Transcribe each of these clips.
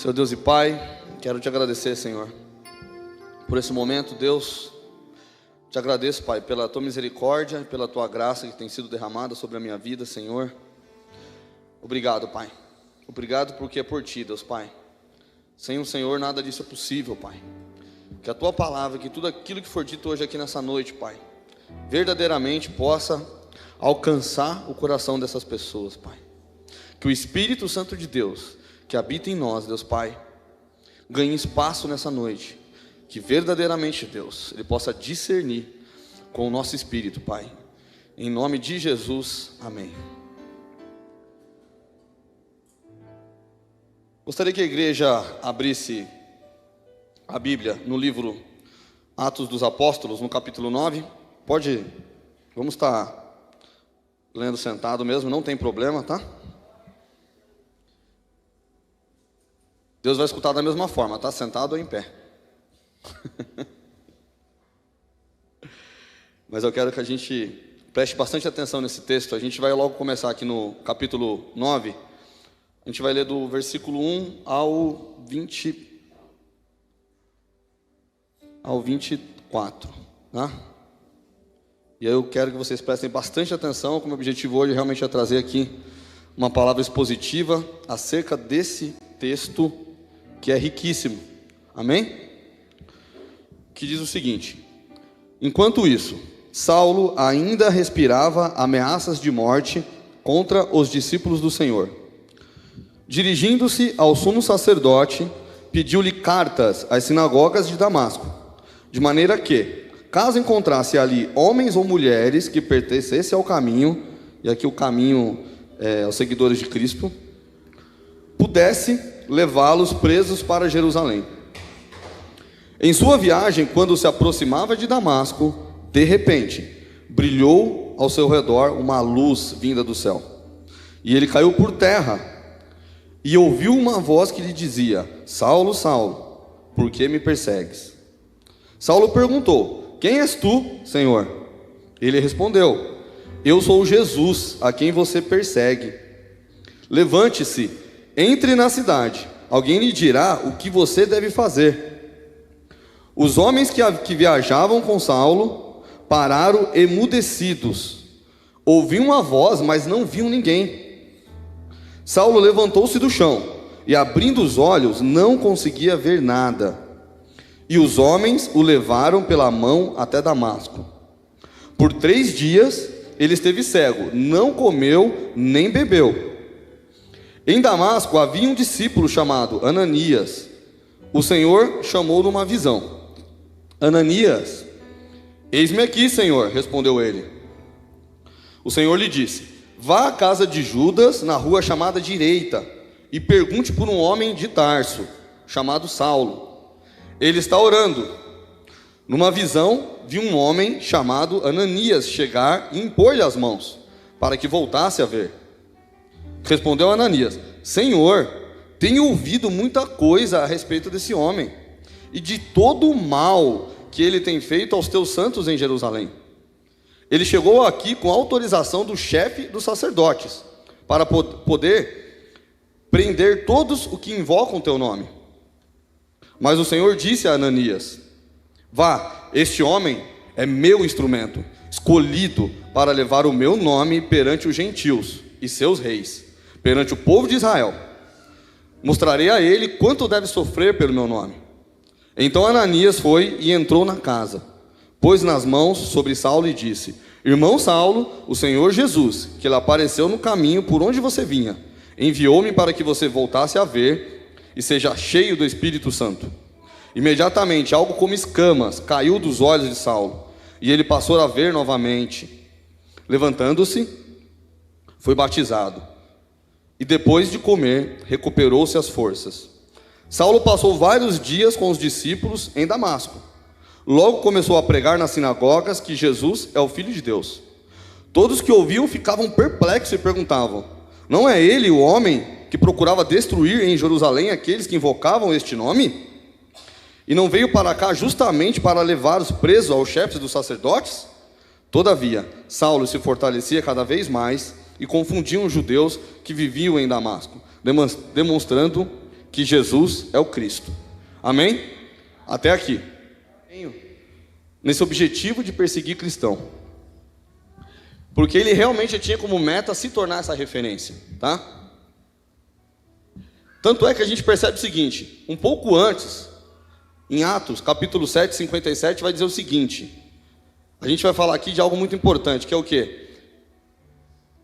Senhor Deus e Pai, quero te agradecer, Senhor, por esse momento, Deus. Te agradeço, Pai, pela tua misericórdia e pela tua graça que tem sido derramada sobre a minha vida, Senhor. Obrigado, Pai. Obrigado porque é por ti, Deus Pai. Sem o Senhor nada disso é possível, Pai. Que a tua palavra, que tudo aquilo que for dito hoje aqui nessa noite, Pai, verdadeiramente possa alcançar o coração dessas pessoas, Pai. Que o Espírito Santo de Deus, que habita em nós, Deus Pai, ganhe espaço nessa noite. Que verdadeiramente, Deus, Ele possa discernir com o nosso espírito, Pai. Em nome de Jesus, amém. Gostaria que a igreja abrisse a Bíblia no livro Atos dos Apóstolos, no capítulo 9. Vamos estar lendo sentado mesmo, não tem problema, tá? Deus vai escutar da mesma forma, tá? Sentado ou em pé. Mas eu quero que a gente preste bastante atenção nesse texto. A gente vai logo começar aqui no capítulo 9. A gente vai ler do versículo 1 ao 24, tá? E aí eu quero que vocês prestem bastante atenção. Como o objetivo hoje realmente é trazer aqui uma palavra expositiva acerca desse texto que é riquíssimo. Amém? Que diz o seguinte: enquanto isso, Saulo ainda respirava ameaças de morte contra os discípulos do Senhor. Dirigindo-se ao sumo sacerdote, pediu-lhe cartas às sinagogas de Damasco, de maneira que, caso encontrasse ali homens ou mulheres que pertencessem ao caminho, e aqui o caminho é os seguidores de Cristo, pudesse levá-los presos para Jerusalém. Em sua viagem, quando se aproximava de Damasco, de repente, brilhou ao seu redor uma luz vinda do céu. E ele caiu por terra, e ouviu uma voz que lhe dizia: Saulo, Saulo, por que me persegues? Saulo perguntou: quem és tu, Senhor? Ele respondeu: eu sou Jesus, a quem você persegue. Levante-se, entre na cidade, alguém lhe dirá o que você deve fazer. Os homens que viajavam com Saulo pararam emudecidos. Ouviam a voz, mas não viam ninguém. Saulo levantou-se do chão e, abrindo os olhos, não conseguia ver nada. E os homens o levaram pela mão até Damasco. Por 3 dias ele esteve cego, não comeu nem bebeu. Em Damasco havia um discípulo chamado Ananias. O Senhor chamou numa visão: Ananias. Eis-me aqui, Senhor, respondeu ele. O Senhor lhe disse: vá à casa de Judas, na rua chamada Direita, e pergunte por um homem de Tarso, chamado Saulo. Ele está orando. Numa visão, vi um homem chamado Ananias chegar e impor-lhe as mãos, para que voltasse a ver. Respondeu Ananias: Senhor, tenho ouvido muita coisa a respeito desse homem, e de todo o mal que ele tem feito aos teus santos em Jerusalém. Ele chegou aqui com autorização do chefe dos sacerdotes, para poder prender todos os que invocam o teu nome. Mas o Senhor disse a Ananias: vá, este homem é meu instrumento, escolhido para levar o meu nome perante os gentios e seus reis, perante o povo de Israel. Mostrarei a ele quanto deve sofrer pelo meu nome. Então Ananias foi e entrou na casa, pôs nas mãos sobre Saulo e disse: irmão Saulo, o Senhor Jesus, que lhe apareceu no caminho por onde você vinha, enviou-me para que você voltasse a ver e seja cheio do Espírito Santo. Imediatamente algo como escamas caiu dos olhos de Saulo, e ele passou a ver novamente. Levantando-se, foi batizado, e depois de comer, recuperou-se as forças. Saulo passou vários dias com os discípulos em Damasco. Logo começou a pregar nas sinagogas que Jesus é o Filho de Deus. Todos que ouviam ficavam perplexos e perguntavam: não é ele o homem que procurava destruir em Jerusalém aqueles que invocavam este nome? E não veio para cá justamente para levar os presos aos chefes dos sacerdotes? Todavia, Saulo se fortalecia cada vez mais e confundiam os judeus que viviam em Damasco, demonstrando que Jesus é o Cristo. Amém? Até aqui. Nesse objetivo de perseguir cristão. Porque ele realmente tinha como meta se tornar essa referência, tá? Tanto é que a gente percebe o seguinte, um pouco antes, em Atos, capítulo 7, 57, vai dizer o seguinte, a gente vai falar aqui de algo muito importante, que é o quê?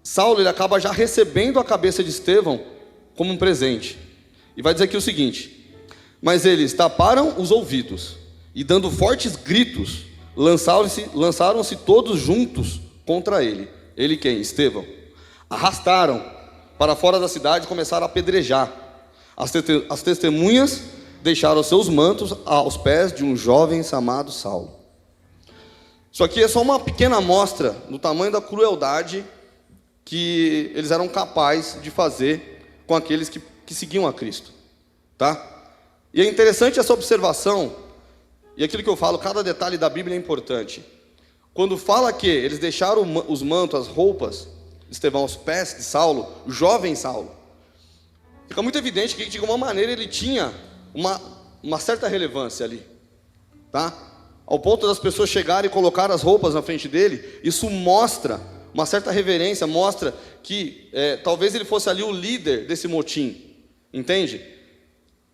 Saulo, ele acaba já recebendo a cabeça de Estevão como um presente, e vai dizer aqui o seguinte, mas eles taparam os ouvidos, e dando fortes gritos, lançaram-se todos juntos contra ele. Ele quem? Estevão. Arrastaram para fora da cidade e começaram a apedrejar. As testemunhas deixaram seus mantos aos pés de um jovem chamado Saulo. Isso aqui é só uma pequena amostra do tamanho da crueldade que eles eram capazes de fazer com aqueles que seguiam a Cristo, tá? E é interessante essa observação, e aquilo que eu falo, cada detalhe da Bíblia é importante. Quando fala que eles deixaram os mantos, as roupas de Estevão aos pés de Saulo, o jovem Saulo, fica muito evidente que de alguma maneira ele tinha uma certa relevância ali, tá? Ao ponto das pessoas chegarem e colocar as roupas na frente dele, isso mostra uma certa reverência, mostra que talvez ele fosse ali o líder desse motim, entende?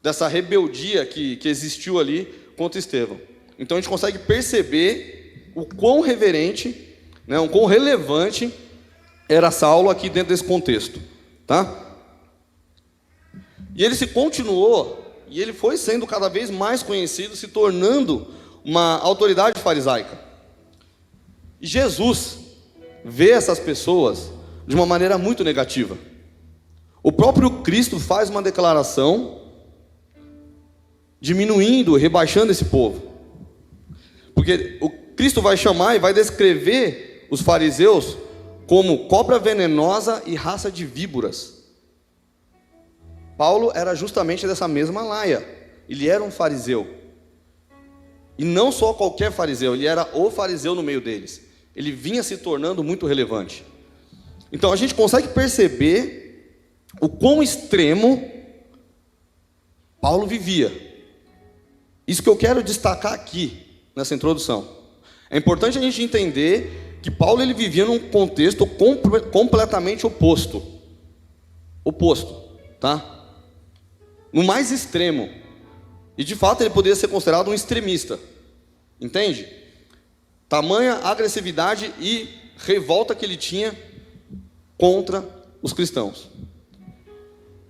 Dessa rebeldia que existiu ali contra Estevão. Então a gente consegue perceber o quão reverente, né, o quão relevante era Saulo aqui dentro desse contexto, tá? E ele se continuou, e ele foi sendo cada vez mais conhecido, se tornando uma autoridade farisaica. E Jesus vê essas pessoas de uma maneira muito negativa. O próprio Cristo faz uma declaração diminuindo, rebaixando esse povo. Porque o Cristo vai chamar e vai descrever os fariseus como cobra venenosa e raça de víboras. Paulo era justamente dessa mesma laia. Ele era um fariseu. E não só qualquer fariseu, ele era o fariseu no meio deles. Ele vinha se tornando muito relevante. Então a gente consegue perceber o quão extremo Paulo vivia. Isso que eu quero destacar aqui, nessa introdução. É importante a gente entender que Paulo ele vivia num contexto completamente oposto. Oposto, tá? No mais extremo. E de fato ele poderia ser considerado um extremista. Entende? Tamanha agressividade e revolta que ele tinha contra os cristãos.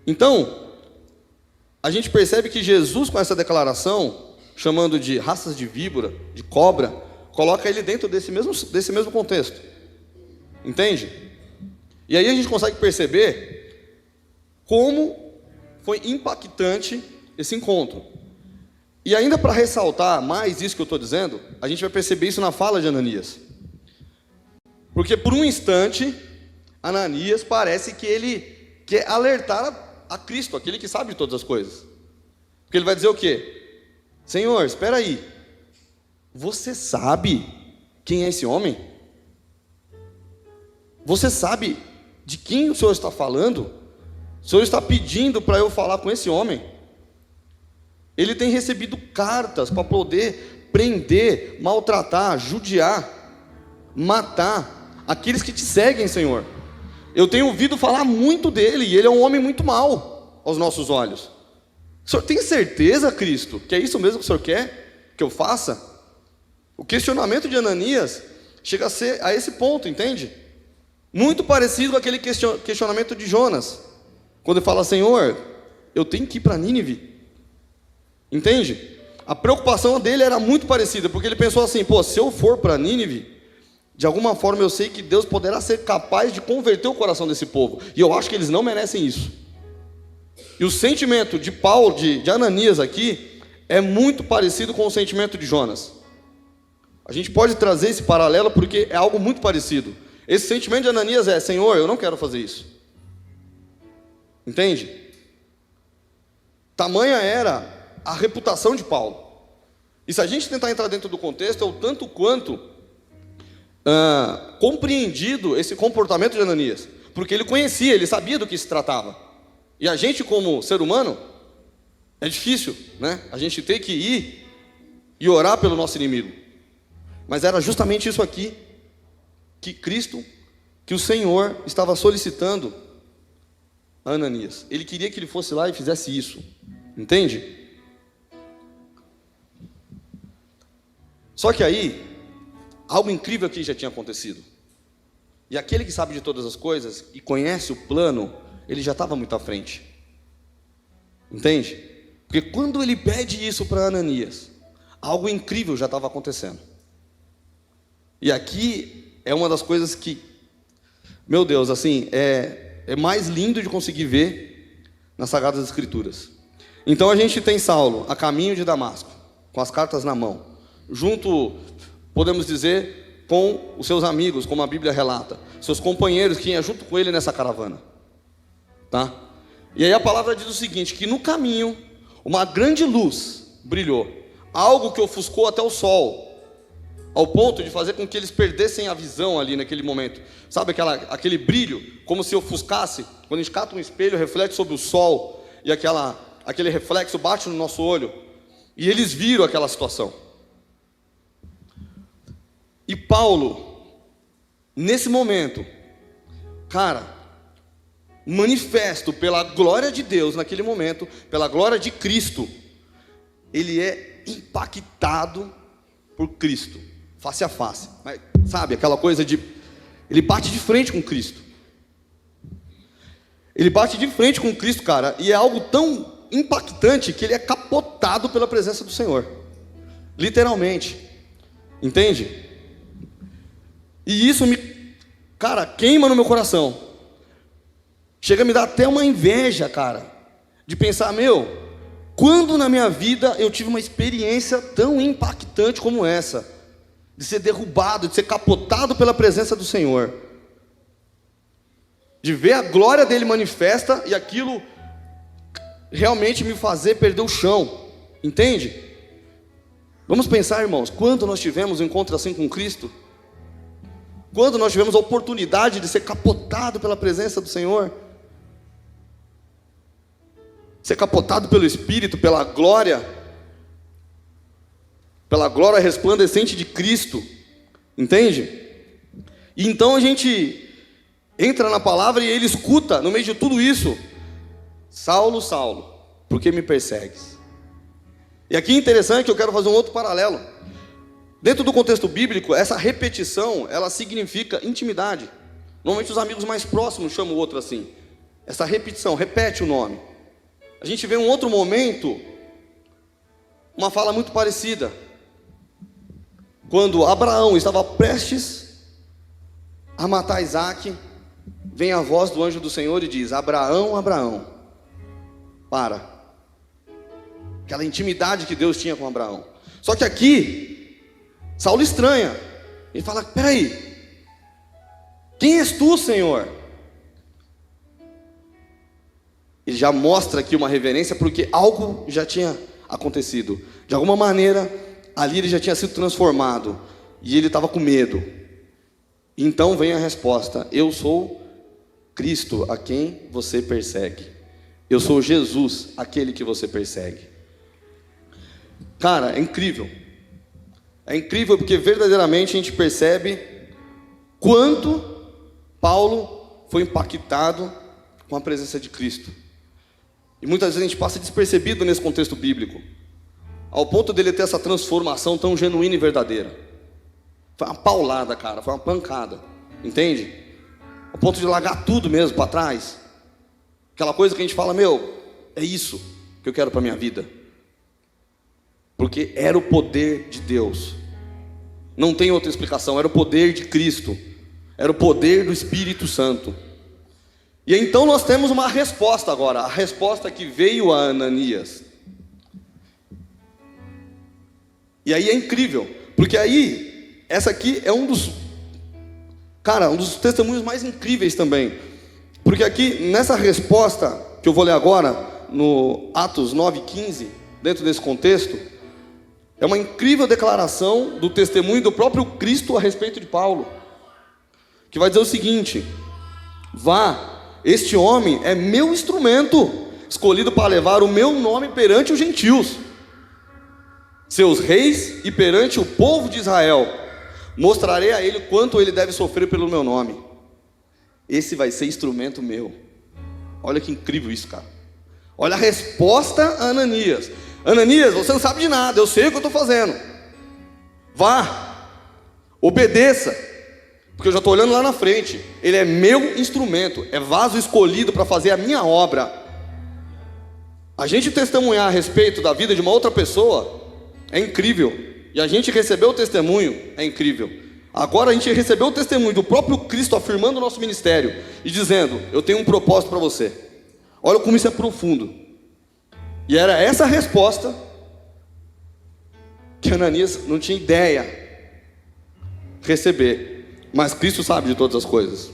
Então, a gente percebe que Jesus, com essa declaração, chamando de raças de víbora, de cobra, coloca ele dentro desse mesmo contexto. Entende? E aí a gente consegue perceber como foi impactante esse encontro. E ainda para ressaltar mais isso que eu estou dizendo, a gente vai perceber isso na fala de Ananias. Porque por um instante, Ananias parece que ele quer alertar a Cristo, aquele que sabe de todas as coisas. Porque ele vai dizer o quê? Senhor, espera aí. Você sabe quem é esse homem? Você sabe de quem o Senhor está falando? O Senhor está pedindo para eu falar com esse homem? Ele tem recebido cartas para poder prender, maltratar, judiar, matar aqueles que te seguem, Senhor. Eu tenho ouvido falar muito dele, e ele é um homem muito mau aos nossos olhos. O Senhor tem certeza, Cristo, que é isso mesmo que o Senhor quer que eu faça? O questionamento de Ananias chega a ser a esse ponto, entende? Muito parecido com aquele questionamento de Jonas, quando ele fala, Senhor, eu tenho que ir para Nínive. Entende? A preocupação dele era muito parecida, porque ele pensou assim, se eu for para Nínive, de alguma forma eu sei que Deus poderá ser capaz de converter o coração desse povo, e eu acho que eles não merecem isso. E o sentimento de Paulo, de Ananias aqui, é muito parecido com o sentimento de Jonas. A gente pode trazer esse paralelo porque é algo muito parecido. Esse sentimento de Ananias é, Senhor, eu não quero fazer isso. Entende? Tamanha era a reputação de Paulo. E se a gente tentar entrar dentro do contexto, é o tanto quanto compreendido esse comportamento de Ananias. Porque ele conhecia, ele sabia do que se tratava. E a gente, como ser humano, É difícil, né? A gente tem que ir e orar pelo nosso inimigo. Mas era justamente isso aqui que Cristo, que o Senhor estava solicitando a Ananias. Ele queria que ele fosse lá e fizesse isso. Entende? Só que aí, algo incrível aqui já tinha acontecido. E aquele que sabe de todas as coisas e conhece o plano, ele já estava muito à frente. Entende? Porque quando ele pede isso para Ananias, algo incrível já estava acontecendo. E aqui é uma das coisas que, meu Deus, assim, é mais lindo de conseguir ver nas Sagradas Escrituras. Então a gente tem Saulo a caminho de Damasco, com as cartas na mão, junto, podemos dizer, com os seus amigos, como a Bíblia relata, seus companheiros que iam junto com ele nessa caravana, tá? E aí a palavra diz o seguinte, que no caminho uma grande luz brilhou, algo que ofuscou até o sol, ao ponto de fazer com que eles perdessem a visão ali naquele momento. Sabe aquele brilho, como se ofuscasse, quando a gente cata um espelho, reflete sobre o sol, e aquele reflexo bate no nosso olho, e eles viram aquela situação. E Paulo, nesse momento, cara, manifesto pela glória de Deus naquele momento, pela glória de Cristo, ele é impactado por Cristo, face a face. Mas, sabe, aquela coisa de... ele bate de frente com Cristo. Ele bate de frente com Cristo, cara, e é algo tão impactante que ele é capotado pela presença do Senhor. Literalmente. Entende? E isso cara, queima no meu coração. Chega a me dar até uma inveja, cara, de pensar, quando na minha vida eu tive uma experiência tão impactante como essa, de ser derrubado, de ser capotado pela presença do Senhor, de ver a glória dele manifesta e aquilo realmente me fazer perder o chão, entende? Vamos pensar, irmãos, quando nós tivemos um encontro assim com Cristo, quando nós tivemos a oportunidade de ser capotado pela presença do Senhor, ser capotado pelo Espírito, pela glória resplandecente de Cristo, entende? E então a gente entra na palavra e ele escuta, no meio de tudo isso, Saulo, Saulo, por que me persegues? E aqui é interessante que eu quero fazer um outro paralelo. Dentro do contexto bíblico, essa repetição, ela significa intimidade. Normalmente os amigos mais próximos chamam o outro assim. Essa repetição, repete o nome. A gente vê um outro momento, uma fala muito parecida. Quando Abraão estava prestes a matar Isaac, vem a voz do anjo do Senhor e diz: Abraão, Abraão, para. Aquela intimidade que Deus tinha com Abraão. Só que aqui, Saulo estranha. Ele fala: peraí, quem és tu, Senhor? Ele já mostra aqui uma reverência, porque algo já tinha acontecido. De alguma maneira, ali ele já tinha sido transformado. E ele estava com medo. Então vem a resposta: eu sou Cristo, a quem você persegue. Eu sou Jesus, aquele que você persegue. Cara, é incrível. É incrível porque verdadeiramente a gente percebe quanto Paulo foi impactado com a presença de Cristo. E muitas vezes a gente passa despercebido nesse contexto bíblico, ao ponto dele ter essa transformação tão genuína e verdadeira. Foi uma paulada, cara, foi uma pancada, entende? Ao ponto de largar tudo mesmo para trás. Aquela coisa que a gente fala: é isso que eu quero para minha vida. Porque era o poder de Deus. Não tem outra explicação, era o poder de Cristo. Era o poder do Espírito Santo. E então nós temos uma resposta agora. A resposta que veio a Ananias. E aí é incrível. Porque aí, essa aqui é um dos testemunhos mais incríveis também. Porque aqui, nessa resposta que eu vou ler agora, no Atos 9:15, dentro desse contexto, é uma incrível declaração do testemunho do próprio Cristo a respeito de Paulo, que vai dizer o seguinte: vá, este homem é meu instrumento escolhido para levar o meu nome perante os gentios, seus reis, e perante o povo de Israel. Mostrarei a ele quanto ele deve sofrer pelo meu nome. Esse vai ser instrumento meu. Olha que incrível isso, cara. Olha a resposta a Ananias. Ananias, você não sabe de nada, eu sei o que eu estou fazendo. Vá, obedeça, porque eu já estou olhando lá na frente. Ele é meu instrumento, é vaso escolhido para fazer a minha obra. A gente testemunhar a respeito da vida de uma outra pessoa é incrível. E a gente recebeu o testemunho, é incrível. Agora a gente recebeu o testemunho do próprio Cristo afirmando o nosso ministério e dizendo: eu tenho um propósito para você. Olha como isso é profundo. E era essa a resposta que Ananias não tinha ideia receber. Mas Cristo sabe de todas as coisas.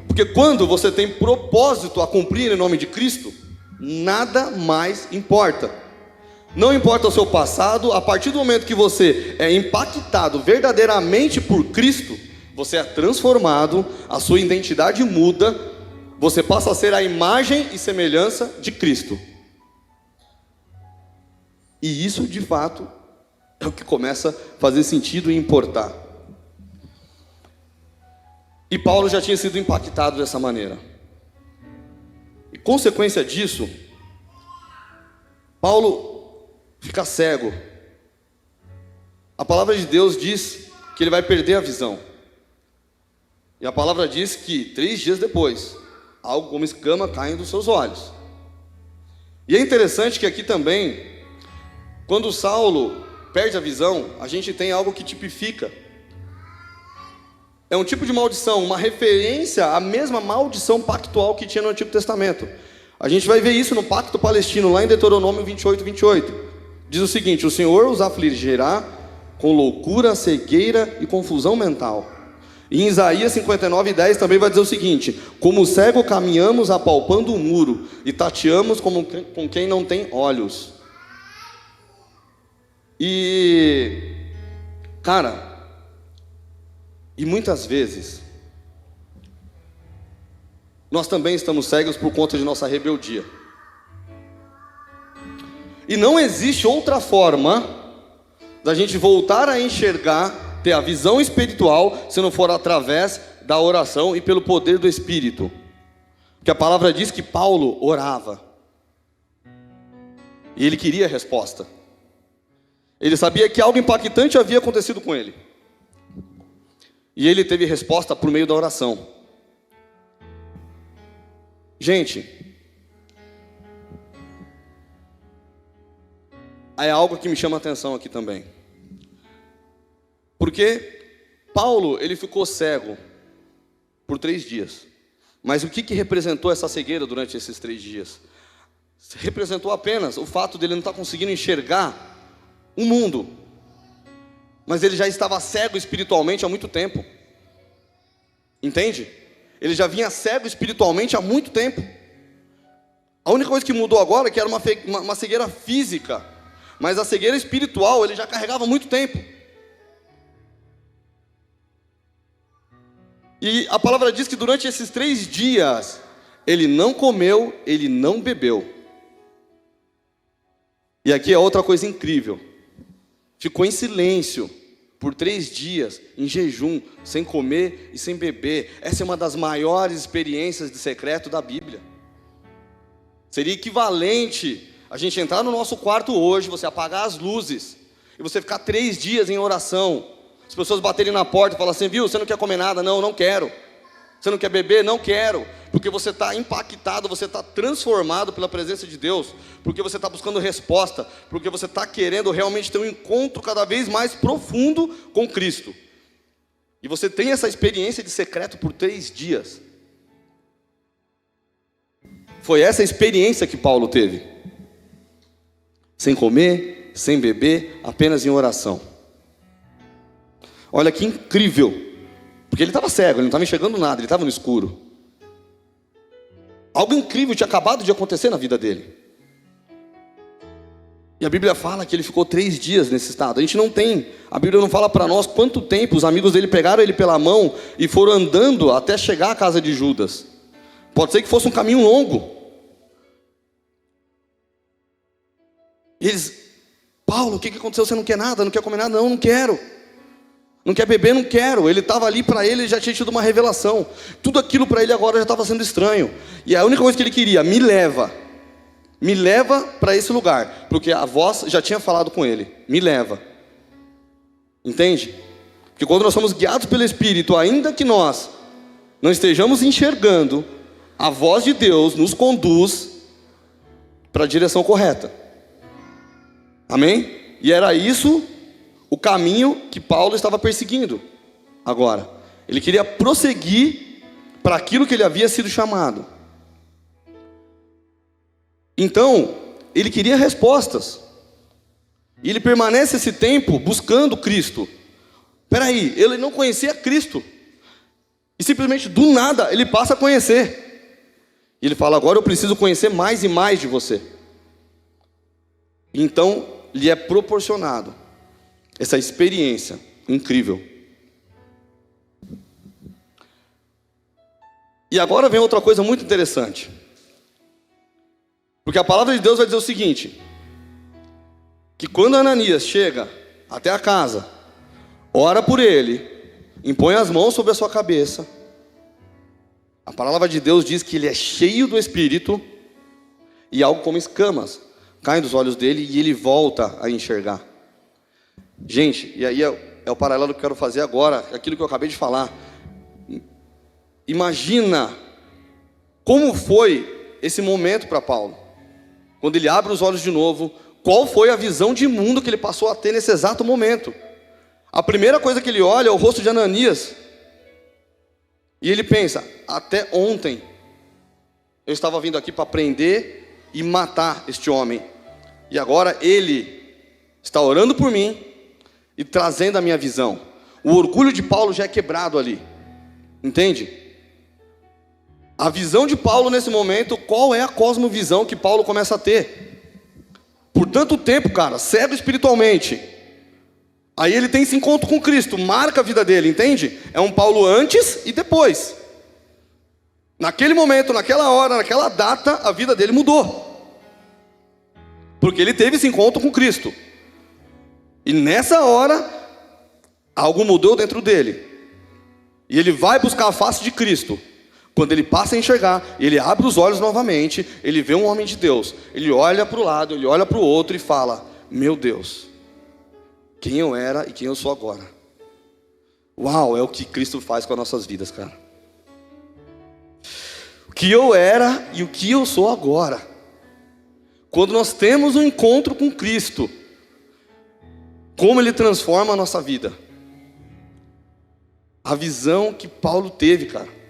Porque quando você tem propósito a cumprir em nome de Cristo, nada mais importa. Não importa o seu passado, a partir do momento que você é impactado verdadeiramente por Cristo, você é transformado, a sua identidade muda, você passa a ser a imagem e semelhança de Cristo. E isso, de fato, é o que começa a fazer sentido e importar. E Paulo já tinha sido impactado dessa maneira. E consequência disso, Paulo fica cego. A palavra de Deus diz que ele vai perder a visão. E a palavra diz que 3 dias depois, algo como escama cai dos seus olhos. E é interessante que aqui também, quando Saulo perde a visão, a gente tem algo que tipifica. É um tipo de maldição, uma referência à mesma maldição pactual que tinha no Antigo Testamento. A gente vai ver isso no Pacto Palestino, lá em Deuteronômio 28. Diz o seguinte: o Senhor os afligirá com loucura, cegueira e confusão mental. E em Isaías 59:10 também vai dizer o seguinte: como cego caminhamos apalpando o muro, e tateamos como com quem não tem olhos. E, cara, e muitas vezes nós também estamos cegos por conta de nossa rebeldia. E não existe outra forma da gente voltar a enxergar, ter a visão espiritual, se não for através da oração e pelo poder do Espírito. Porque a palavra diz que Paulo orava. E ele queria a resposta. Ele sabia que algo impactante havia acontecido com ele. E ele teve resposta por meio da oração. Gente, é algo que me chama a atenção aqui também. Porque Paulo, ele ficou cego por 3 dias. Mas o que representou essa cegueira durante esses 3 dias? Representou apenas o fato de ele não estar conseguindo enxergar o mundo. Mas ele já estava cego espiritualmente há muito tempo. Entende? Ele já vinha cego espiritualmente há muito tempo. A única coisa que mudou agora é que era uma cegueira física. Mas a cegueira espiritual ele já carregava há muito tempo. E a palavra diz que durante esses 3 dias ele não comeu, ele não bebeu. E aqui é outra coisa incrível. Ficou em silêncio por 3 dias, em jejum, sem comer e sem beber. Essa é uma das maiores experiências de secreto da Bíblia. Seria equivalente a gente entrar no nosso quarto hoje, você apagar as luzes e você ficar 3 dias em oração. As pessoas baterem na porta e falar assim: viu, você não quer comer nada? Não, não quero. Você não quer beber? Não quero. Porque você está impactado, você está transformado pela presença de Deus. Porque você está buscando resposta. Porque você está querendo realmente ter um encontro cada vez mais profundo com Cristo. E você tem essa experiência de secreto por 3 dias. Foi essa experiência que Paulo teve. Sem comer, sem beber, apenas em oração. Olha que incrível. Porque ele estava cego, ele não estava enxergando nada, ele estava no escuro. Algo incrível tinha acabado de acontecer na vida dele. E a Bíblia fala que ele ficou 3 dias nesse estado. A gente não tem, a Bíblia não fala para nós quanto tempo os amigos dele pegaram ele pela mão e foram andando até chegar à casa de Judas. Pode ser que fosse um caminho longo. E eles, Paulo, o que aconteceu? Você não quer nada? Não quer comer nada? Não, não quero. Não quer beber? Não quero. Ele estava ali, para ele já tinha tido uma revelação. Tudo aquilo para ele agora já estava sendo estranho. E a única coisa que ele queria, me leva para esse lugar, porque a voz já tinha falado com ele, me leva. Entende? Porque quando nós somos guiados pelo Espírito, ainda que nós não estejamos enxergando, a voz de Deus nos conduz para a direção correta. Amém? E era isso o caminho que Paulo estava perseguindo. Agora, ele queria prosseguir para aquilo que ele havia sido chamado. Então, ele queria respostas. E ele permanece esse tempo buscando Cristo. Espera aí, ele não conhecia Cristo. E simplesmente do nada ele passa a conhecer. E ele fala, agora eu preciso conhecer mais e mais de você. Então, lhe é proporcionado essa experiência incrível. E agora vem outra coisa muito interessante. Porque a palavra de Deus vai dizer o seguinte, que quando Ananias chega até a casa, ora por ele, impõe as mãos sobre a sua cabeça, a palavra de Deus diz que ele é cheio do Espírito, e algo como escamas caem dos olhos dele, e ele volta a enxergar. Gente, e aí é o paralelo que eu quero fazer agora, aquilo que eu acabei de falar. Imagina como foi esse momento para Paulo. Quando ele abre os olhos de novo, qual foi a visão de mundo que ele passou a ter nesse exato momento? A primeira coisa que ele olha é o rosto de Ananias. E ele pensa, até ontem eu estava vindo aqui para prender e matar este homem. E agora ele está orando por mim e trazendo a minha visão. O orgulho de Paulo já é quebrado ali. Entende? A visão de Paulo nesse momento, qual é a cosmovisão que Paulo começa a ter? Por tanto tempo, cara, cego espiritualmente. Aí ele tem esse encontro com Cristo, marca a vida dele, entende? É um Paulo antes e depois. Naquele momento, naquela hora, naquela data, a vida dele mudou. Porque ele teve esse encontro com Cristo. E nessa hora, algo mudou dentro dele. E ele vai buscar a face de Cristo. Quando ele passa a enxergar, ele abre os olhos novamente, ele vê um homem de Deus, ele olha para o lado, ele olha para o outro e fala, meu Deus, quem eu era e quem eu sou agora. Uau, é o que Cristo faz com as nossas vidas, cara. O que eu era e o que eu sou agora. Quando nós temos um encontro com Cristo, como Ele transforma a nossa vida. A visão que Paulo teve, cara.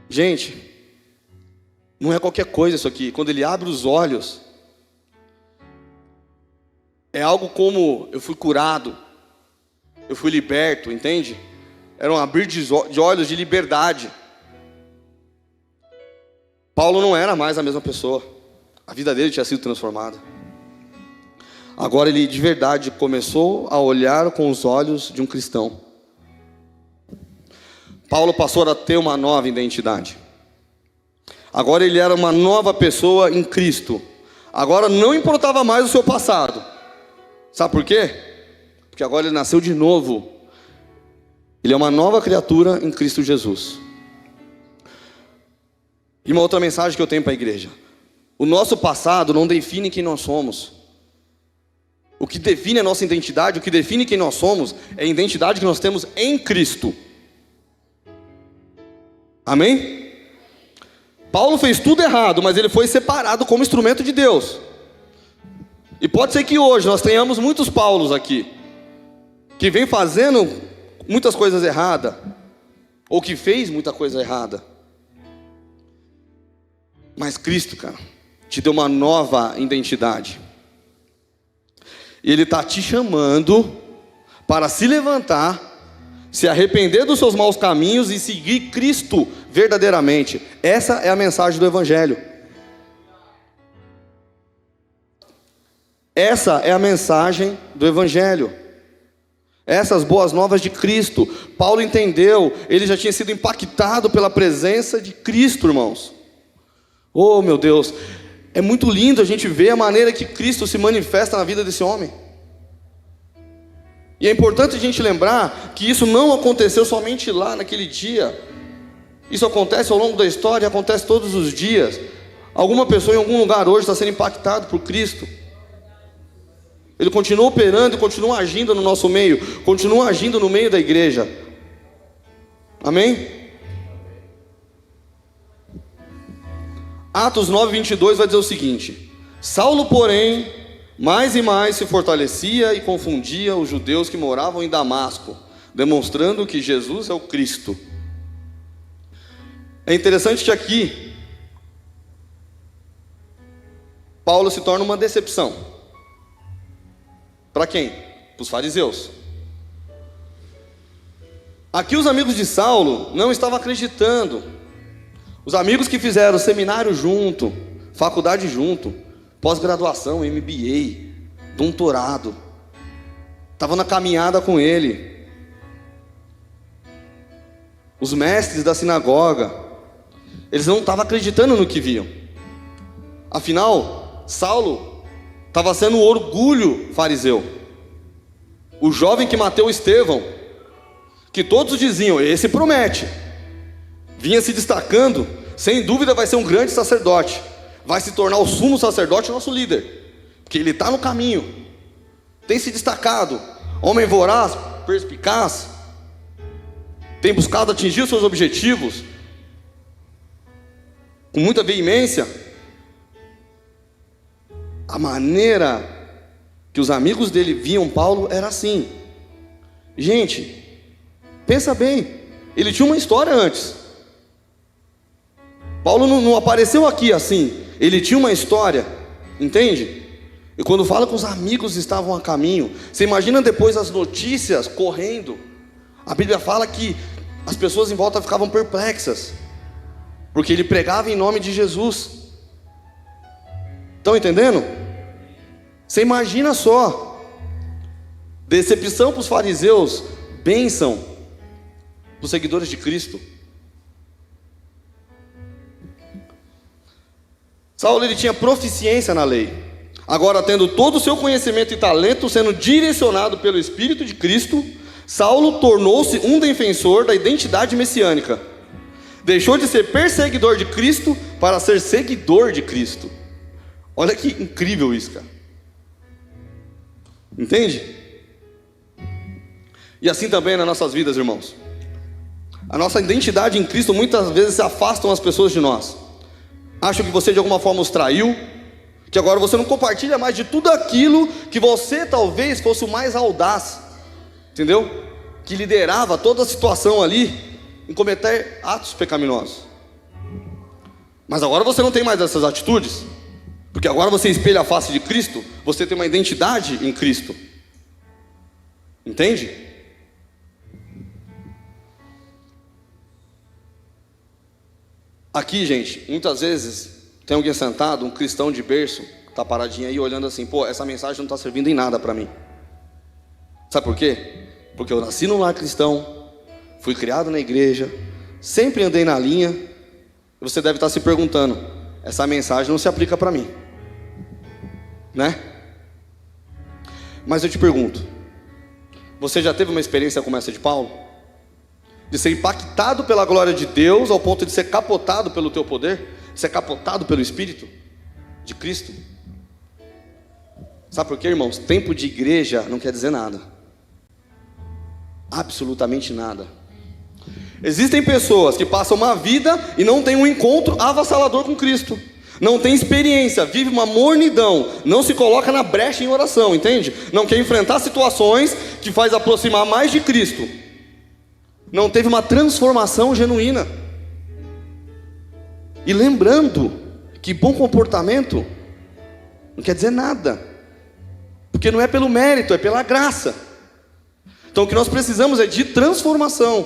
Gente, não é qualquer coisa isso aqui. Quando ele abre os olhos, é algo como eu fui curado, eu fui liberto, entende? Era um abrir de olhos de liberdade. Paulo não era mais a mesma pessoa. A vida dele tinha sido transformada. Agora ele de verdade começou a olhar com os olhos de um cristão. Paulo passou a ter uma nova identidade. Agora ele era uma nova pessoa em Cristo. Agora não importava mais o seu passado. Sabe por quê? Porque agora ele nasceu de novo. Ele é uma nova criatura em Cristo Jesus. E uma outra mensagem que eu tenho para a igreja. O nosso passado não define quem nós somos. O que define a nossa identidade, o que define quem nós somos, é a identidade que nós temos em Cristo. Amém? Paulo fez tudo errado, mas ele foi separado como instrumento de Deus. E pode ser que hoje nós tenhamos muitos Paulos aqui, que vem fazendo muitas coisas erradas, ou que fez muita coisa errada. Mas Cristo, cara, te deu uma nova identidade. E Ele está te chamando para se levantar, se arrepender dos seus maus caminhos e seguir Cristo verdadeiramente. Essa é a mensagem do Evangelho. Essa é a mensagem do Evangelho. Essas boas novas de Cristo. Paulo entendeu, ele já tinha sido impactado pela presença de Cristo, irmãos. Oh, meu Deus. É muito lindo a gente ver a maneira que Cristo se manifesta na vida desse homem. E é importante a gente lembrar que isso não aconteceu somente lá naquele dia. Isso acontece ao longo da história, acontece todos os dias. Alguma pessoa em algum lugar hoje está sendo impactado por Cristo. Ele continua operando e continua agindo no nosso meio, continua agindo no meio da igreja. Amém? Atos 9:22 vai dizer o seguinte: Saulo, porém, mais e mais se fortalecia e confundia os judeus que moravam em Damasco, demonstrando que Jesus é o Cristo. É interessante que aqui Paulo se torna uma decepção. Para quem? Para os fariseus. Aqui os amigos de Saulo não estavam acreditando. Os amigos que fizeram seminário junto, faculdade junto, pós-graduação, MBA, doutorado, estavam na caminhada com ele. Os mestres da sinagoga, eles não estavam acreditando no que viam. Afinal, Saulo estava sendo o orgulho fariseu. O jovem que matou Estevão, que todos diziam, esse promete, vinha se destacando, sem dúvida vai ser um grande sacerdote, vai se tornar o sumo sacerdote, nosso líder, porque ele está no caminho, tem se destacado, homem voraz, perspicaz, tem buscado atingir os seus objetivos, com muita veemência. A maneira que os amigos dele viam Paulo era assim. Gente, pensa bem, ele tinha uma história antes. Paulo não apareceu aqui assim, ele tinha uma história, entende? E quando fala que os amigos estavam a caminho, você imagina depois as notícias correndo. A Bíblia fala que as pessoas em volta ficavam perplexas, porque ele pregava em nome de Jesus. Estão entendendo? Você imagina só, decepção para os fariseus, bênção para os seguidores de Cristo. Saulo, ele tinha proficiência na lei. Agora, tendo todo o seu conhecimento e talento sendo direcionado pelo Espírito de Cristo, Saulo tornou-se um defensor da identidade messiânica. Deixou de ser perseguidor de Cristo para ser seguidor de Cristo. Olha que incrível isso, cara. Entende? E assim também nas nossas vidas, irmãos. A nossa identidade em Cristo muitas vezes se afastam as pessoas de nós. Acham que você de alguma forma os traiu, que agora você não compartilha mais de tudo aquilo que você talvez fosse o mais audaz, entendeu? Que liderava toda a situação ali em cometer atos pecaminosos. Mas agora você não tem mais essas atitudes, porque agora você espelha a face de Cristo, você tem uma identidade em Cristo. Entende? Aqui, gente, muitas vezes tem alguém sentado, um cristão de berço, está paradinho aí olhando assim, pô, essa mensagem não está servindo em nada para mim. Sabe por quê? Porque eu nasci num lar cristão, fui criado na igreja, sempre andei na linha, e você deve estar se perguntando, essa mensagem não se aplica para mim, né? Mas eu te pergunto, você já teve uma experiência como essa de Paulo? De ser impactado pela glória de Deus ao ponto de ser capotado pelo teu poder, de ser capotado pelo Espírito de Cristo? Sabe por quê, irmãos? Tempo de igreja não quer dizer nada, absolutamente nada. Existem pessoas que passam uma vida e não têm um encontro avassalador com Cristo, não tem experiência, vive uma mornidão, não se coloca na brecha em oração, entende? Não quer enfrentar situações que faz aproximar mais de Cristo, não teve uma transformação genuína. E lembrando que bom comportamento não quer dizer nada, porque não é pelo mérito, é pela graça. Então o que nós precisamos é de transformação,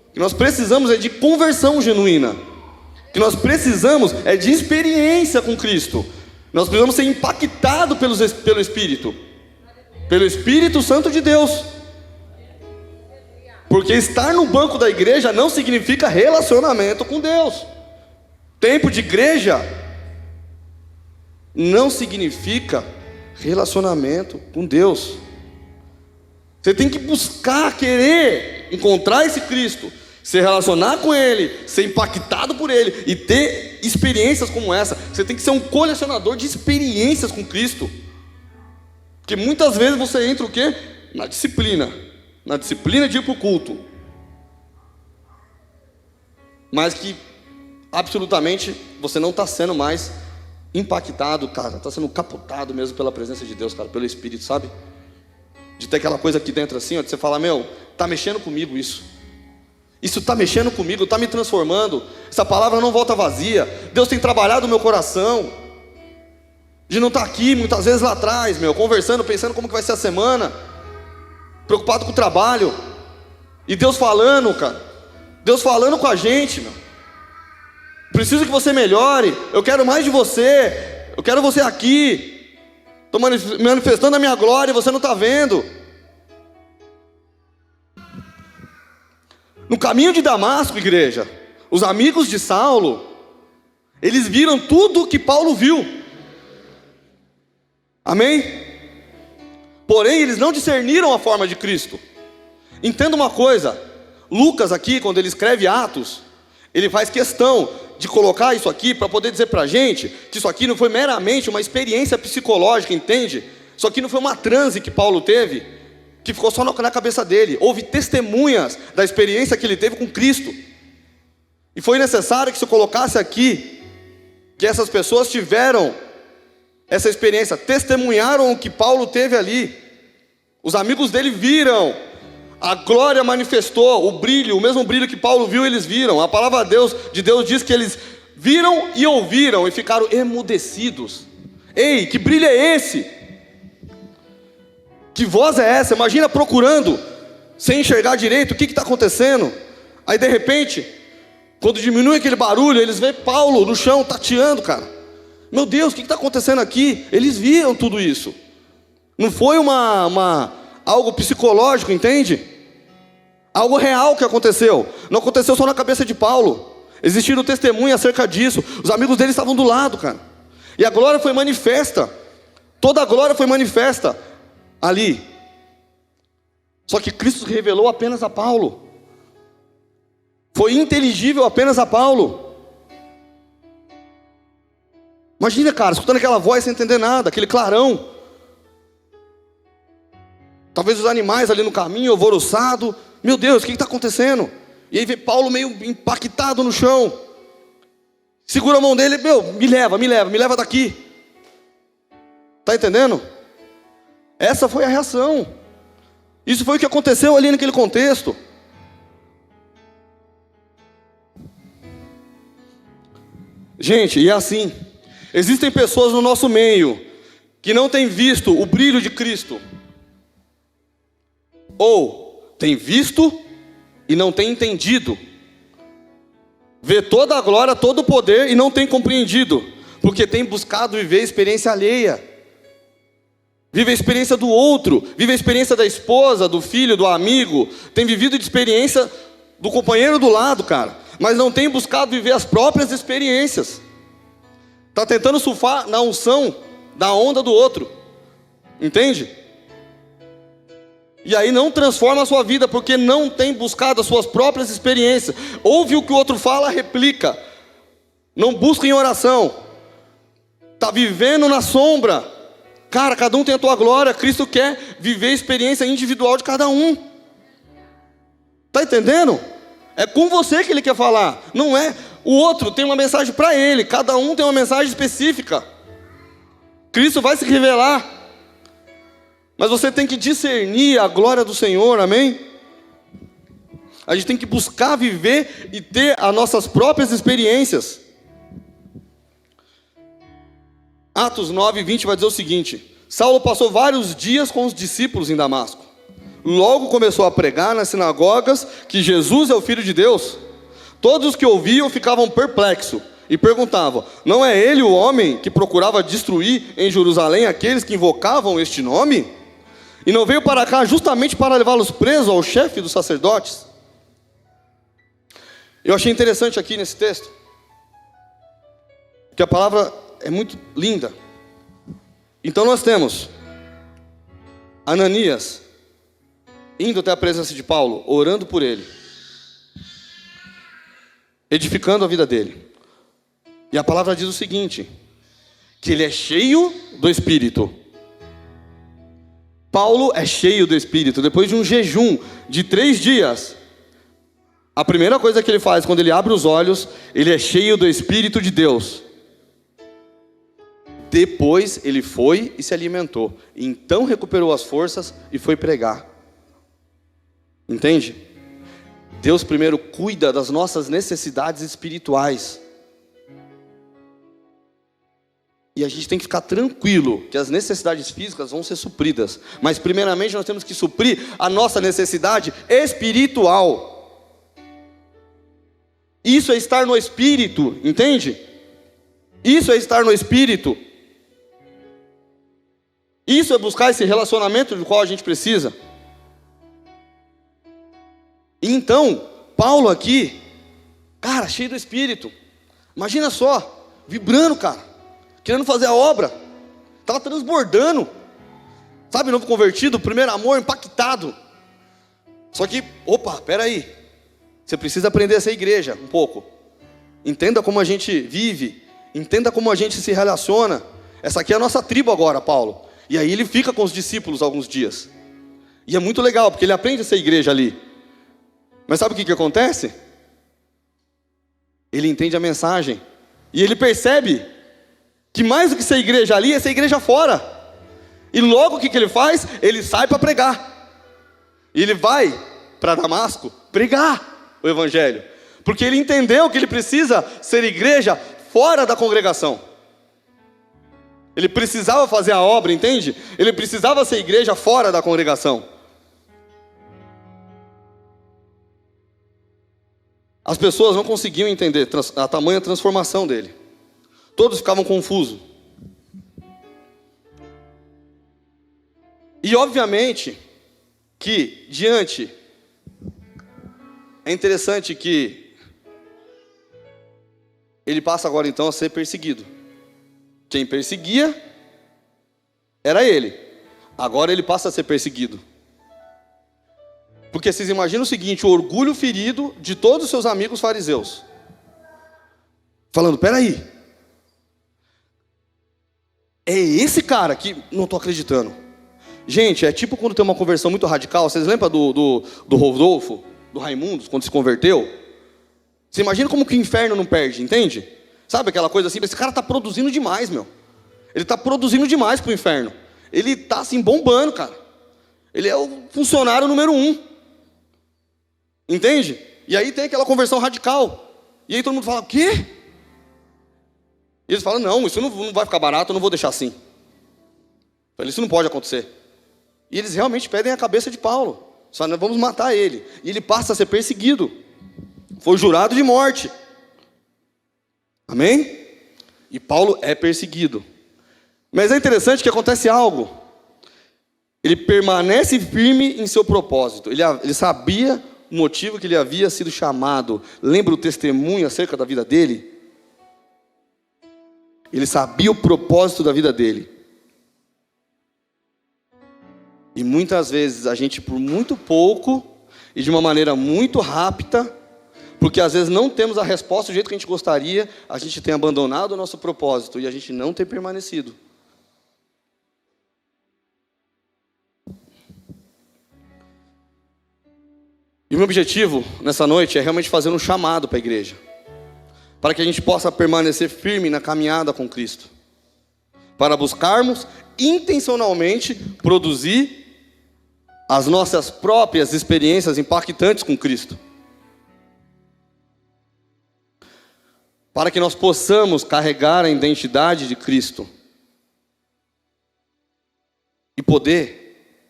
o que nós precisamos é de conversão genuína, o que nós precisamos é de experiência com Cristo. Nós precisamos ser impactados pelo Espírito Santo de Deus. Porque estar no banco da igreja não significa relacionamento com Deus. Tempo de igreja não significa relacionamento com Deus. Você tem que buscar, querer encontrar esse Cristo, se relacionar com Ele, ser impactado por Ele e ter experiências como essa. Você tem que ser um colecionador de experiências com Cristo. Porque muitas vezes você entra o quê? Na disciplina de ir para o culto. Mas que absolutamente você não está sendo mais impactado, cara. Está sendo capotado mesmo pela presença de Deus, cara, pelo Espírito, sabe? De ter aquela coisa aqui dentro assim, ó, de você falar, meu, está mexendo comigo isso. Isso está mexendo comigo, está me transformando. Essa palavra não volta vazia. Deus tem trabalhado no meu coração. De não estar aqui, muitas vezes lá atrás, meu, conversando, pensando como que vai ser a semana, preocupado com o trabalho. E Deus falando, cara. Deus falando com a gente, meu. Preciso que você melhore. Eu quero mais de você. Eu quero você aqui. Estou manifestando a minha glória e você não está vendo. No caminho de Damasco, igreja, os amigos de Saulo, eles viram tudo que Paulo viu. Amém? Porém, eles não discerniram a forma de Cristo. Entenda uma coisa, Lucas aqui, quando ele escreve Atos, ele faz questão de colocar isso aqui para poder dizer para a gente que isso aqui não foi meramente uma experiência psicológica, entende? Isso aqui não foi uma transe que Paulo teve, que ficou só na cabeça dele. Houve testemunhas da experiência que ele teve com Cristo. E foi necessário que se colocasse aqui que essas pessoas tiveram essa experiência, testemunharam o que Paulo teve ali. Os amigos dele viram, a glória manifestou, o brilho, o mesmo brilho que Paulo viu, eles viram. A palavra de Deus diz que eles viram e ouviram e ficaram emudecidos. Ei, que brilho é esse? Que voz é essa? Imagina procurando, sem enxergar direito, o que está acontecendo? Aí de repente, quando diminui aquele barulho, eles veem Paulo no chão, tateando, cara. Meu Deus, o que está acontecendo aqui? Eles viram tudo isso. Não foi algo psicológico, entende? Algo real que aconteceu. Não aconteceu só na cabeça de Paulo. Existiram testemunhas acerca disso. Os amigos dele estavam do lado, cara. E a glória foi manifesta. Toda a glória foi manifesta ali. Só que Cristo se revelou apenas a Paulo. Foi inteligível apenas a Paulo. Imagina, cara, escutando aquela voz sem entender nada, aquele clarão. Talvez os animais ali no caminho, alvoroçado. Meu Deus, o que está acontecendo? E aí vê Paulo meio impactado no chão. Segura a mão dele, meu, me leva daqui. Está entendendo? Essa foi a reação. Isso foi o que aconteceu ali naquele contexto. Gente, e é assim. Existem pessoas no nosso meio que não têm visto o brilho de Cristo. Ou têm visto e não têm entendido. Vê toda a glória, todo o poder e não tem compreendido. Porque tem buscado viver a experiência alheia. Vive a experiência do outro. Vive a experiência da esposa, do filho, do amigo. Tem vivido de experiência do companheiro do lado, cara. Mas não tem buscado viver as próprias experiências. Está tentando surfar na unção da onda do outro. Entende? E aí não transforma a sua vida, porque não tem buscado as suas próprias experiências. Ouve o que o outro fala, replica. Não busca em oração. Está vivendo na sombra. Cara, cada um tem a tua glória. Cristo quer viver a experiência individual de cada um. Está entendendo? É com você que Ele quer falar. Não é... O outro tem uma mensagem para ele. Cada um tem uma mensagem específica. Cristo vai se revelar. Mas você tem que discernir a glória do Senhor, amém? A gente tem que buscar viver e ter as nossas próprias experiências. Atos 9:20 vai dizer o seguinte: Saulo passou vários dias com os discípulos em Damasco. Logo começou a pregar nas sinagogas que Jesus é o Filho de Deus. Todos os que ouviam ficavam perplexos e perguntavam: não é ele o homem que procurava destruir em Jerusalém aqueles que invocavam este nome? E não veio para cá justamente para levá-los presos ao chefe dos sacerdotes? Eu achei interessante aqui nesse texto, que a palavra é muito linda. Então nós temos Ananias indo até a presença de Paulo, orando por ele, edificando a vida dele. E a palavra diz o seguinte, que ele é cheio do Espírito. Paulo é cheio do Espírito. Depois de um jejum de 3 dias, a primeira coisa que ele faz quando ele abre os olhos, ele é cheio do Espírito de Deus. Depois ele foi e se alimentou. Então recuperou as forças e foi pregar. Entende? Deus primeiro cuida das nossas necessidades espirituais. E a gente tem que ficar tranquilo que as necessidades físicas vão ser supridas. Mas primeiramente nós temos que suprir a nossa necessidade espiritual. Isso é estar no Espírito, entende? Isso é estar no Espírito. Isso é buscar esse relacionamento do qual a gente precisa. E então, Paulo aqui, cara, cheio do Espírito. Imagina só, vibrando, cara, querendo fazer a obra. Estava transbordando. Sabe, novo convertido, primeiro amor, impactado. Só que, opa, peraí. Você precisa aprender a ser igreja um pouco. Entenda como a gente vive. Entenda como a gente se relaciona. Essa aqui é a nossa tribo agora, Paulo. E aí ele fica com os discípulos alguns dias. E é muito legal, porque ele aprende a ser igreja ali. Mas sabe o que acontece? Ele entende a mensagem. E ele percebe que mais do que ser igreja ali, é ser igreja fora. E logo o que ele faz? Ele sai para pregar. E ele vai para Damasco pregar o Evangelho. Porque ele entendeu que ele precisa ser igreja fora da congregação. Ele precisava fazer a obra, entende? Ele precisava ser igreja fora da congregação. As pessoas não conseguiam entender a tamanha transformação dele. Todos ficavam confusos. E obviamente que é interessante que ele passa agora então a ser perseguido. Quem perseguia era ele. Agora ele passa a ser perseguido. Porque vocês imaginam o seguinte, o orgulho ferido de todos os seus amigos fariseus. Falando, peraí. É esse cara que não estou acreditando. Gente, é tipo quando tem uma conversão muito radical. Vocês lembram do Rodolfo, do Raimundos, quando se converteu? Você imagina como que o inferno não perde, entende? Sabe aquela coisa assim, esse cara está produzindo demais, meu. Ele está produzindo demais para o inferno. Ele está assim bombando, cara. Ele é o funcionário número 1. Entende? E aí tem aquela conversão radical. E aí todo mundo fala, o quê? E eles falam, não, isso não vai ficar barato, eu não vou deixar assim. Isso não pode acontecer. E eles realmente pedem a cabeça de Paulo. Só nós vamos matar ele. E ele passa a ser perseguido. Foi jurado de morte. Amém? E Paulo é perseguido. Mas é interessante que acontece algo. Ele permanece firme em seu propósito. Ele sabia o motivo que ele havia sido chamado. Lembra o testemunho acerca da vida dele? Ele sabia o propósito da vida dele. E muitas vezes a gente, por muito pouco e de uma maneira muito rápida, porque às vezes não temos a resposta do jeito que a gente gostaria, a gente tem abandonado o nosso propósito e a gente não tem permanecido. E o meu objetivo nessa noite é realmente fazer um chamado para a igreja, para que a gente possa permanecer firme na caminhada com Cristo, para buscarmos intencionalmente produzir as nossas próprias experiências impactantes com Cristo, para que nós possamos carregar a identidade de Cristo e poder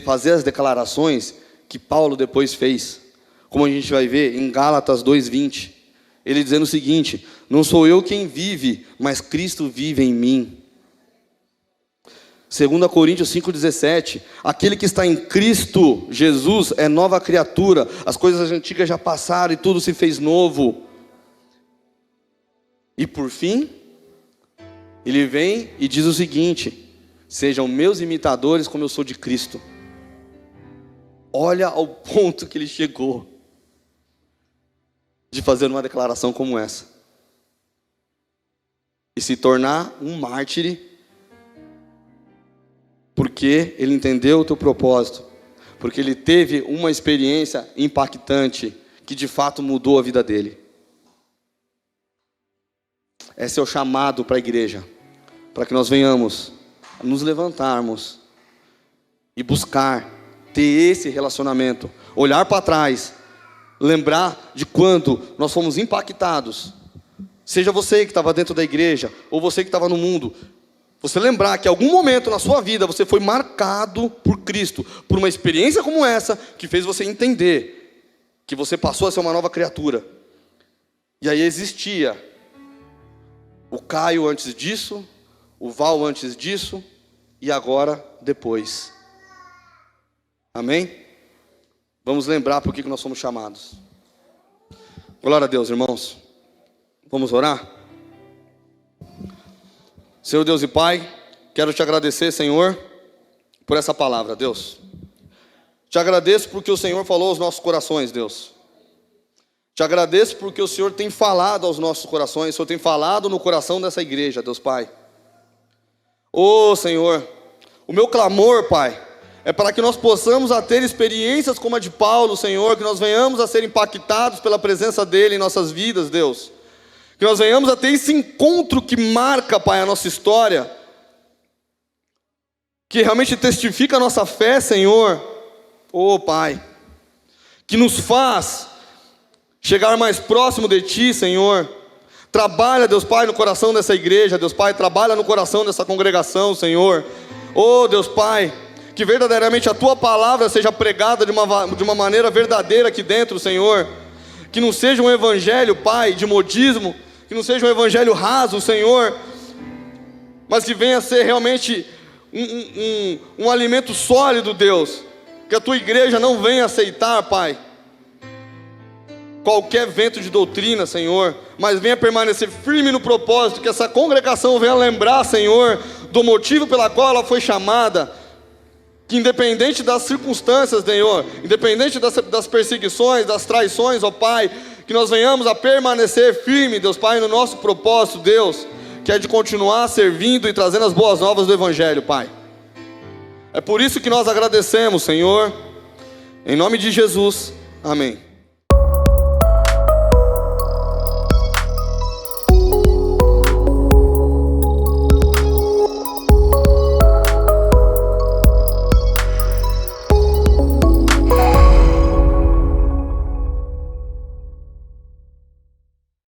fazer as declarações que Paulo depois fez, como a gente vai ver em Gálatas 2:20, ele dizendo o seguinte: não sou eu quem vive, mas Cristo vive em mim. 2 Coríntios 5:17, aquele que está em Cristo Jesus é nova criatura, as coisas antigas já passaram e tudo se fez novo. E por fim, ele vem e diz o seguinte: sejam meus imitadores como eu sou de Cristo. Olha ao ponto que ele chegou de fazer uma declaração como essa e se tornar um mártir, porque ele entendeu o teu propósito, porque ele teve uma experiência impactante que de fato mudou a vida dele. Esse é o chamado para a igreja, para que nós venhamos nos levantarmos e buscar ter esse relacionamento, olhar para trás, lembrar de quando nós fomos impactados, seja você que estava dentro da igreja, ou você que estava no mundo, você lembrar que em algum momento na sua vida você foi marcado por Cristo, por uma experiência como essa, que fez você entender que você passou a ser uma nova criatura. E aí existia o Caio antes disso, o Val antes disso, e agora depois. Amém? Vamos lembrar por que nós somos chamados. Glória a Deus, irmãos. Vamos orar? Senhor Deus e Pai, quero te agradecer, Senhor, por essa palavra, Deus. Te agradeço porque o Senhor falou aos nossos corações, Deus. Te agradeço porque o Senhor tem falado aos nossos corações, o Senhor tem falado no coração dessa igreja, Deus Pai. Ô Senhor, o meu clamor, Pai, é para que nós possamos ter experiências como a de Paulo, Senhor, que nós venhamos a ser impactados pela presença dEle em nossas vidas, Deus. Que nós venhamos a ter esse encontro que marca, Pai, a nossa história, que realmente testifica a nossa fé, Senhor. Ô Pai, que nos faz chegar mais próximo de Ti, Senhor. Trabalha, Deus Pai, no coração dessa igreja, Deus Pai, trabalha no coração dessa congregação, Senhor. Ô Deus Pai, que verdadeiramente a Tua palavra seja pregada de uma maneira verdadeira aqui dentro, Senhor. Que não seja um evangelho, Pai, de modismo, que não seja um evangelho raso, Senhor, mas que venha a ser realmente um alimento sólido, Deus. Que a Tua igreja não venha aceitar, Pai, qualquer vento de doutrina, Senhor, mas venha permanecer firme no propósito, que essa congregação venha lembrar, Senhor, do motivo pela qual ela foi chamada, que independente das circunstâncias, Senhor, independente das perseguições, das traições, ó Pai, que nós venhamos a permanecer firme, Deus Pai, no nosso propósito, Deus, que é de continuar servindo e trazendo as boas novas do Evangelho, Pai. É por isso que nós agradecemos, Senhor, em nome de Jesus, amém.